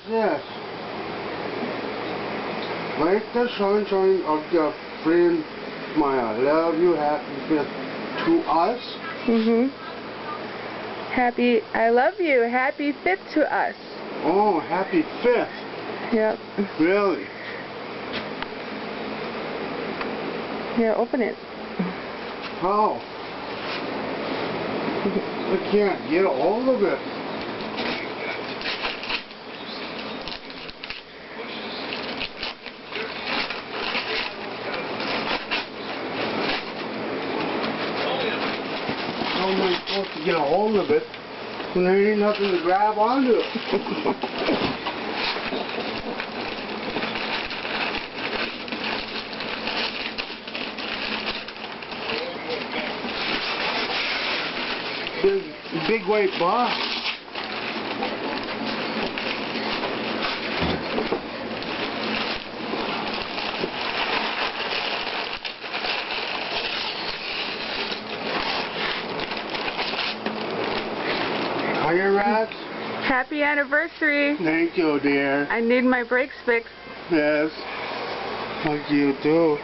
Yes. Make the sunshine of your friend smile. Love you, happy fifth to us. Happy, I love you. Happy 5th to us. Oh, happy 5th. Yep. Really? Yeah, open it. How? I can't get a hold of it. How am I supposed to get a hold of it when there ain't nothing to grab onto? Big white box. Hiya, Rats. Happy anniversary. Thank you, dear. I need my brakes fixed. Yes. Like you too.